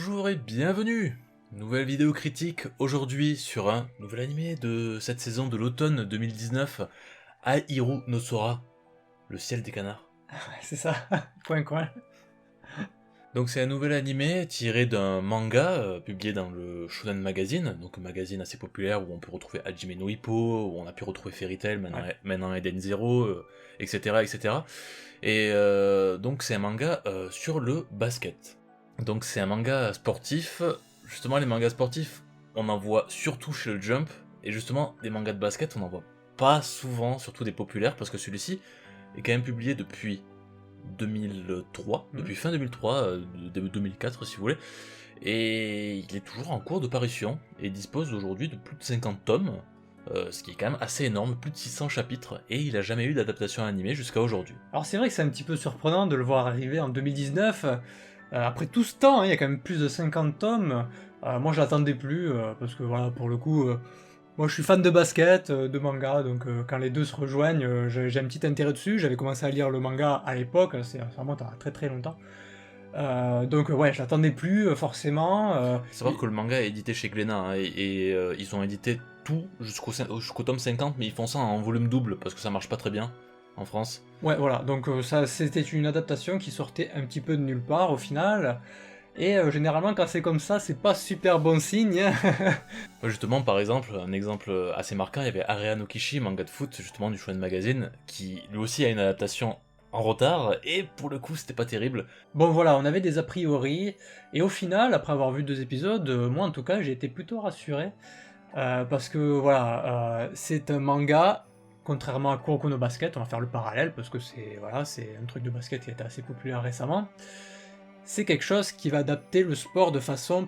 Bonjour et bienvenue. Nouvelle vidéo critique aujourd'hui sur un nouvel animé de cette saison de l'automne 2019, Ahiru no Sora, le ciel des canards. C'est ça, point coin. Donc c'est un nouvel animé tiré d'un manga publié dans le Shonen Magazine, donc un magazine assez populaire où on peut retrouver Hajime no Ippo, où on a pu retrouver Fairy Tail, maintenant Eden Zero, etc. etc. Et donc c'est un manga sur le basket. Donc c'est un manga sportif. Justement, les mangas sportifs, on en voit surtout chez le Jump, et justement, des mangas de basket, on en voit pas souvent, surtout des populaires, parce que celui-ci est quand même publié depuis 2003, depuis fin 2003, début 2004 si vous voulez, et il est toujours en cours de parution, et dispose aujourd'hui de plus de 50 tomes, ce qui est quand même assez énorme, plus de 600 chapitres, et il a jamais eu d'adaptation animée jusqu'à aujourd'hui. Alors c'est vrai que c'est un petit peu surprenant de le voir arriver en 2019, après tout ce temps, hein, il y a quand même plus de 50 tomes, moi je l'attendais plus, parce que voilà, pour le coup, moi je suis fan de basket, de manga, donc quand les deux se rejoignent, j'ai un petit intérêt dessus, j'avais commencé à lire le manga à l'époque, ça remonte à très très longtemps. Donc ouais, je l'attendais plus forcément. Savoir que le manga est édité chez Glénat, hein, et ils ont édité tout jusqu'au tome 50, mais ils font ça en volume double, parce que ça marche pas très bien en France. Ouais, voilà, donc ça c'était une adaptation qui sortait un petit peu de nulle part au final, et généralement quand c'est comme ça, c'est pas super bon signe. Justement, par exemple, un exemple assez marquant, il y avait Area no Kishi, manga de foot, justement du Shonen Magazine, qui lui aussi a une adaptation en retard, et pour le coup c'était pas terrible. Bon voilà, on avait des a priori, et au final, après avoir vu 2 épisodes, moi en tout cas j'ai été plutôt rassuré, parce que voilà, c'est un manga, contrairement à Kuroko no Basket, on va faire le parallèle, parce que c'est voilà, c'est un truc de basket qui a été assez populaire récemment, c'est quelque chose qui va adapter le sport de façon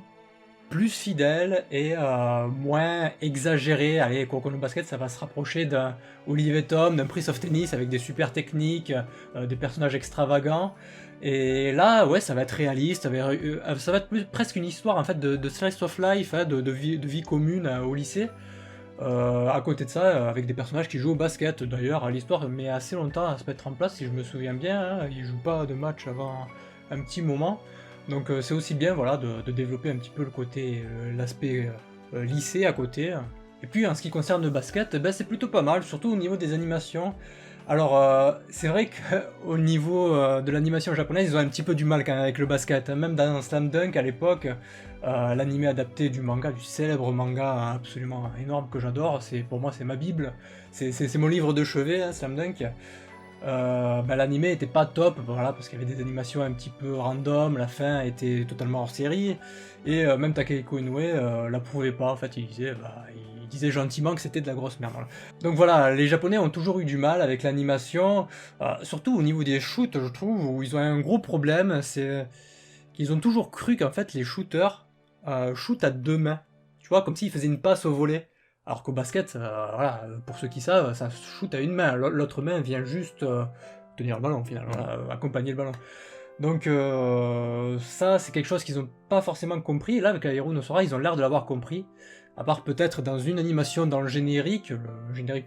plus fidèle et moins exagérée. Allez, Kuroko no Basket, ça va se rapprocher d'un Olivier Tom, d'un Prince of Tennis avec des super techniques, des personnages extravagants. Et là, ouais, ça va être réaliste, ça va être presque une histoire en fait de slice of life, hein, de vie commune au lycée. À côté de ça, avec des personnages qui jouent au basket. D'ailleurs, l'histoire met assez longtemps à se mettre en place, si je me souviens bien. Hein, ils jouent pas de match avant un petit moment. Donc c'est aussi bien voilà, de développer un petit peu le côté, l'aspect lycée à côté. Et puis en ce qui concerne le basket, ben, c'est plutôt pas mal, surtout au niveau des animations. Alors c'est vrai qu'au niveau de l'animation japonaise, ils ont un petit peu du mal quand même avec le basket. Même dans Slam Dunk à l'époque, l'animé adapté du manga, du célèbre manga absolument énorme que j'adore, pour moi c'est ma bible, c'est mon livre de chevet, hein, Slam Dunk. L'animé était pas top, voilà, parce qu'il y avait des animations un petit peu random, la fin était totalement hors série, et même Takehiko Inoue l'approuvait pas, en fait, il disait gentiment que c'était de la grosse merde. Voilà. Donc voilà, les Japonais ont toujours eu du mal avec l'animation, surtout au niveau des shoots, je trouve, où ils ont un gros problème, c'est qu'ils ont toujours cru qu'en fait les shooters shootent à 2 mains, tu vois, comme s'ils faisaient une passe au volet. Alors qu'au basket, voilà, pour ceux qui savent, ça shoot à une main, l'autre main vient juste tenir le ballon, finalement, accompagner le ballon. Donc ça, c'est quelque chose qu'ils n'ont pas forcément compris, et là, avec Ahiru no Sora, ils ont l'air de l'avoir compris, à part peut-être dans une animation dans le générique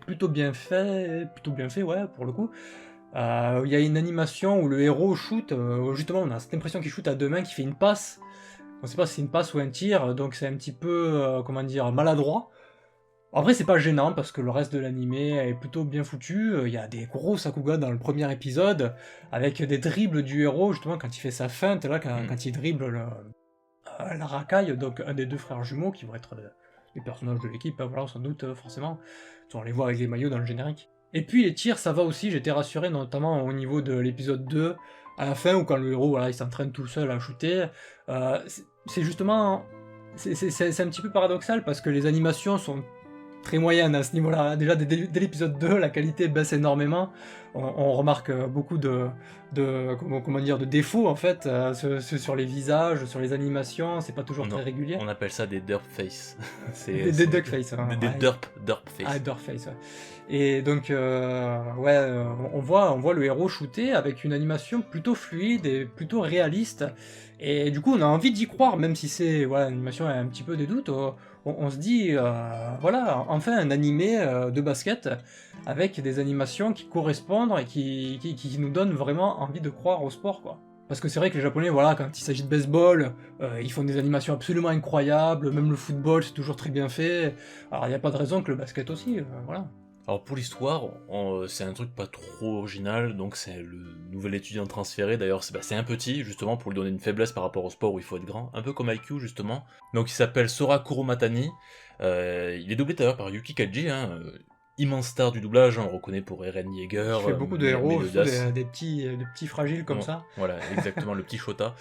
plutôt bien fait, ouais, pour le coup. Il y a une animation où le héros shoot, justement, on a cette impression qu'il shoot à 2 mains, qu'il fait une passe, on sait pas si c'est une passe ou un tir, donc c'est un petit peu, comment dire, maladroit. Après, c'est pas gênant parce que le reste de l'animé est plutôt bien foutu. Il y a des gros Sakuga dans le premier épisode avec des dribbles du héros, justement, quand il fait sa feinte, là, quand il dribble la racaille, donc un des 2 frères jumeaux qui vont être les personnages de l'équipe, hein, voilà, sans doute, forcément. On les voit avec les maillots dans le générique. Et puis les tirs, ça va aussi, j'étais rassuré, notamment au niveau de l'épisode 2, à la fin, où quand le héros, voilà, il s'entraîne tout seul à shooter. C'est justement. C'est un petit peu paradoxal parce que les animations sont très moyenne à ce niveau-là. Déjà, dès l'épisode 2, la qualité baisse énormément. On remarque beaucoup de défauts, en fait, sur les visages, sur les animations, c'est pas toujours très régulier. On appelle ça des derp face. Des duck face. Hein, des derp face. Ah, derp face, ouais. Et donc, on voit le héros shooter avec une animation plutôt fluide et plutôt réaliste. Et du coup, on a envie d'y croire, même si c'est voilà, l'animation a un petit peu des doutes. On se dit, voilà, enfin un animé de basket avec des animations qui correspondent et qui nous donnent vraiment envie de croire au sport, quoi. Parce que c'est vrai que les Japonais, voilà, quand il s'agit de baseball, ils font des animations absolument incroyables, même le football, c'est toujours très bien fait. Alors, il n'y a pas de raison que le basket aussi, voilà. Alors pour l'histoire, c'est un truc pas trop original, donc c'est le nouvel étudiant transféré, d'ailleurs c'est un petit, justement pour lui donner une faiblesse par rapport au sport où il faut être grand, un peu comme IQ justement. Donc il s'appelle Sora Kuromatani, il est doublé d'ailleurs par Yuki Kaji, immense star du doublage, on le reconnaît pour Eren Yeager, Il fait beaucoup de héros, Meliodas. des petits fragiles comme ça. Voilà, exactement, le petit Shota.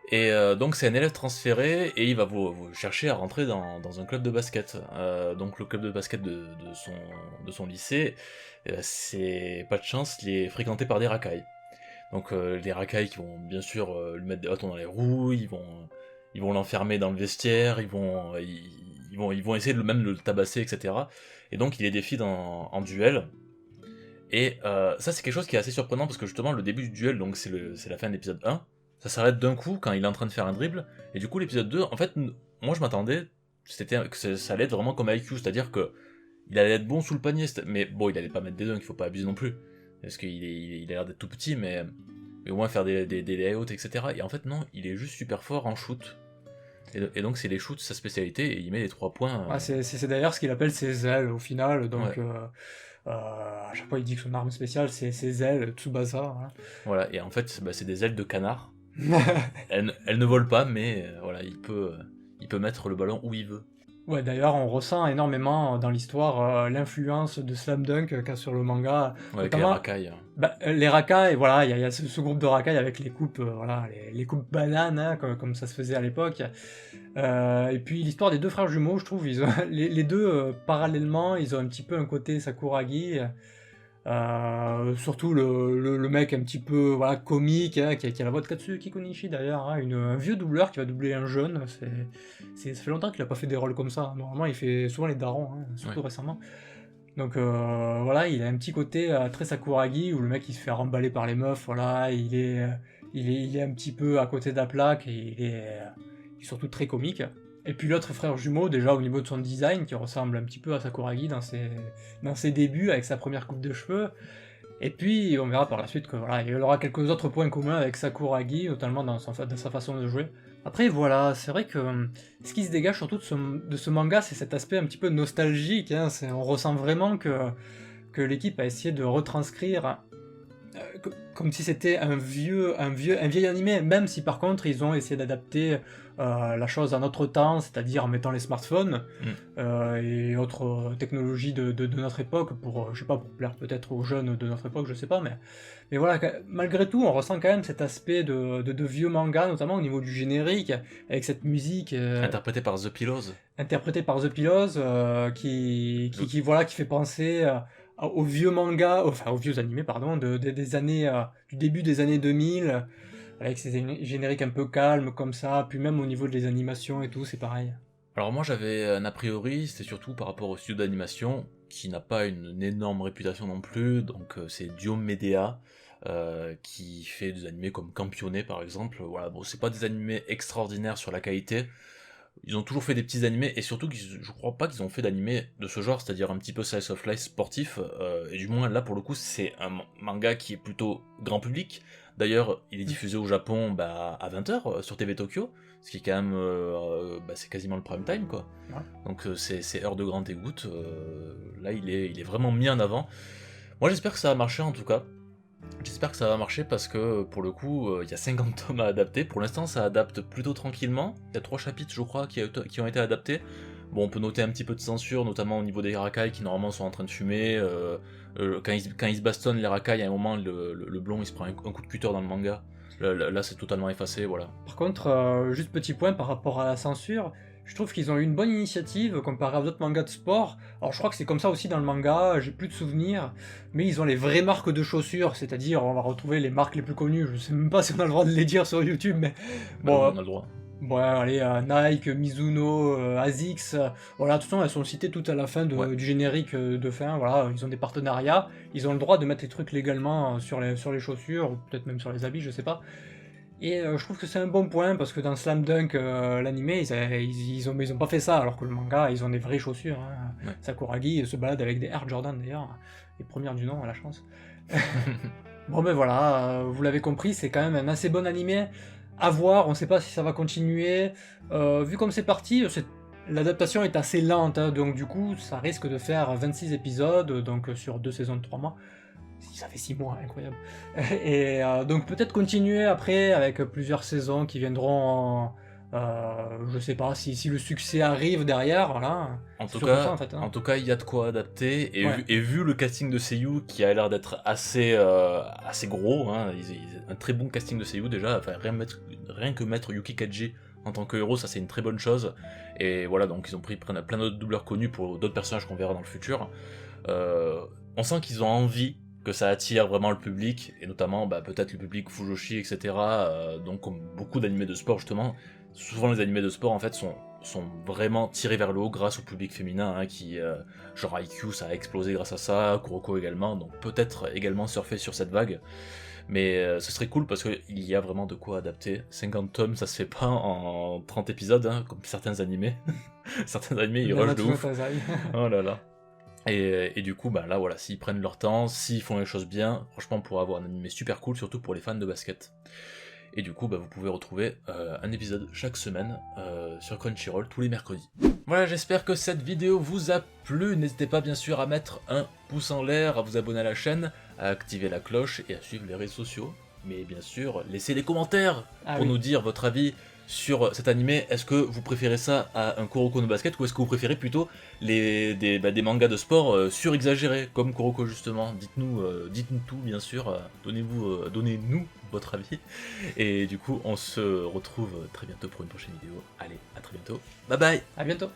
Et donc c'est un élève transféré et il va vous chercher à rentrer dans un club de basket. Donc le club de basket de son lycée, c'est pas de chance, il est fréquenté par des racailles. Donc les racailles qui vont bien sûr lui mettre des bâtons dans les roues, ils vont l'enfermer dans le vestiaire, ils vont essayer de même de le tabasser, etc. Et donc il les défie en duel. Et ça c'est quelque chose qui est assez surprenant parce que justement le début du duel, donc c'est la fin de l'épisode 1, ça s'arrête d'un coup quand il est en train de faire un dribble, et du coup l'épisode 2, en fait, moi je m'attendais que ça allait être vraiment comme IQ, c'est-à-dire que il allait être bon sous le panier, mais bon, il allait pas mettre des dunks, il faut pas abuser non plus, parce qu'il a l'air d'être tout petit, mais au moins faire des layouts, etc. Et en fait non, il est juste super fort en shoot. Et donc c'est les shoots sa spécialité, et il met les 3 points. Ah, c'est d'ailleurs ce qu'il appelle ses ailes au final, donc... Ouais. À chaque fois il dit que son arme spéciale c'est ses ailes, Tsubasa. Hein. Voilà, et en fait c'est des ailes de canard. Elle ne vole pas, mais voilà, il peut mettre le ballon où il veut. Ouais, d'ailleurs, on ressent énormément dans l'histoire l'influence de Slam Dunk qu'a sur le manga. Ouais, avec les Notamment, racailles. les racailles, voilà, il y a ce groupe de racailles avec les coupes, voilà, les coupes bananes, hein, comme ça se faisait à l'époque. Et puis l'histoire des deux frères jumeaux, je trouve, ils ont, les deux, parallèlement, ils ont un petit peu un côté Sakuragi. Surtout le mec un petit peu voilà, comique, hein, qui a la voix de Katsuki Konishi d'ailleurs, hein, un vieux doubleur qui va doubler un jeune. Ça fait longtemps qu'il a pas fait des rôles comme ça. Normalement, il fait souvent les darons, hein, surtout récemment. Donc voilà, il a un petit côté très Sakuragi où le mec il se fait remballer par les meufs. Voilà, il est un petit peu à côté de la plaque et il est surtout très comique. Et puis l'autre frère jumeau, déjà au niveau de son design, qui ressemble un petit peu à Sakuragi dans ses débuts, avec sa première coupe de cheveux. Et puis on verra par la suite que voilà, il aura quelques autres points communs avec Sakuragi, notamment dans sa façon de jouer. Après voilà, c'est vrai que ce qui se dégage surtout de ce manga, c'est cet aspect un petit peu nostalgique. Hein, on ressent vraiment que l'équipe a essayé de retranscrire comme si c'était un vieil animé, même si par contre ils ont essayé d'adapter la chose à notre temps, c'est-à-dire en mettant les smartphones et autres technologies de notre époque pour, je sais pas, pour plaire peut-être aux jeunes de notre époque, je sais pas, mais voilà, malgré tout, on ressent quand même cet aspect de vieux manga, notamment au niveau du générique, avec cette musique interprétée par The Pillows. Interprétée par The Pillows, qui fait penser aux vieux mangas, enfin aux vieux animés, pardon, des années, du début des années 2000, avec ces génériques un peu calmes comme ça, puis même au niveau des animations et tout, c'est pareil. Alors moi j'avais un a priori, c'était surtout par rapport au studio d'animation, qui n'a pas une énorme réputation non plus, donc c'est Diom Media, qui fait des animés comme Campioné par exemple. Voilà, bon, c'est pas des animés extraordinaires sur la qualité. Ils ont toujours fait des petits animés, et surtout, je crois pas qu'ils ont fait d'animés de ce genre, c'est-à-dire un petit peu slice of life sportif, et du moins là pour le coup c'est un manga qui est plutôt grand public. D'ailleurs, il est diffusé au Japon à 20h sur TV Tokyo, ce qui est quand même, c'est quasiment le prime time quoi. Ouais. Donc c'est heure de grande écoute, là il est vraiment mis en avant. Moi j'espère que ça va marcher en tout cas. J'espère que ça va marcher parce que pour le coup, il y a 50 tomes à adapter. Pour l'instant, ça adapte plutôt tranquillement. Il y a 3 chapitres, je crois, qui ont été adaptés. Bon, on peut noter un petit peu de censure, notamment au niveau des racailles qui normalement sont en train de fumer. Quand ils se bastonnent, les racailles, à un moment, le blond il se prend un coup de cutter dans le manga. Là c'est totalement effacé, voilà. Par contre, juste petit point par rapport à la censure. Je trouve qu'ils ont eu une bonne initiative comparé à d'autres mangas de sport. Alors je crois que c'est comme ça aussi dans le manga, j'ai plus de souvenirs, mais ils ont les vraies marques de chaussures, c'est-à-dire on va retrouver les marques les plus connues, je sais même pas si on a le droit de les dire sur YouTube, mais bon, on a le droit. Bon, allez, Nike, Mizuno, Asics, voilà, de toute façon elles sont citées tout à la fin du générique de fin, voilà, ils ont des partenariats, ils ont le droit de mettre les trucs légalement sur les chaussures, ou peut-être même sur les habits, je sais pas. Et je trouve que c'est un bon point parce que dans Slam Dunk, l'animé, ils ont pas fait ça, alors que le manga, ils ont des vraies chaussures. Hein. Ouais. Sakuragi se balade avec des Air Jordan d'ailleurs, les premières du nom à la chance. Bon ben voilà, vous l'avez compris, c'est quand même un assez bon animé à voir, on sait pas si ça va continuer. Vu comme c'est parti, l'adaptation est assez lente, hein, donc du coup ça risque de faire 26 épisodes, donc sur 2 saisons de 3 mois. Ça fait 6 mois, incroyable. Et donc peut-être continuer après avec plusieurs saisons qui viendront, je sais pas, si le succès arrive derrière, voilà. En C'est tout surtout cas, ça, en fait, hein. en tout cas, il y a de quoi adapter. Ouais. Et vu le casting de Seiyu qui a l'air d'être assez gros, hein, un très bon casting de Seiyu déjà. Enfin, rien que mettre Yuki Kaji en tant que héros, ça c'est une très bonne chose. Et voilà, donc ils ont pris plein d'autres doubleurs connus pour d'autres personnages qu'on verra dans le futur. On sent qu'ils ont envie que ça attire vraiment le public, et notamment peut-être le public Fujoshi, etc. Donc comme beaucoup d'animés de sport justement, souvent les animés de sport en fait sont vraiment tirés vers le haut grâce au public féminin, hein, genre IQ ça a explosé grâce à ça, Kuroko également, donc peut-être également surfer sur cette vague. Mais ce serait cool parce qu'il y a vraiment de quoi adapter. 50 tomes, ça se fait pas en 30 épisodes, hein, comme certains animés. Certains animés, ils rushent de ouf. Oh là là. Et du coup, là voilà, s'ils prennent leur temps, s'ils font les choses bien, franchement, on pourra avoir un animé super cool, surtout pour les fans de basket. Et du coup, vous pouvez retrouver un épisode chaque semaine sur Crunchyroll tous les mercredis. Voilà, j'espère que cette vidéo vous a plu. N'hésitez pas bien sûr à mettre un pouce en l'air, à vous abonner à la chaîne, à activer la cloche et à suivre les réseaux sociaux. Mais bien sûr, laissez les commentaires pour nous dire votre avis sur cet animé. Est-ce que vous préférez ça à un Kuroko no Basket ou est-ce que vous préférez plutôt des mangas de sport surexagérés comme Kuroko justement? Dites-nous tout bien sûr, donnez-nous votre avis. Et du coup on se retrouve très bientôt pour une prochaine vidéo. Allez, à très bientôt. Bye bye. À bientôt.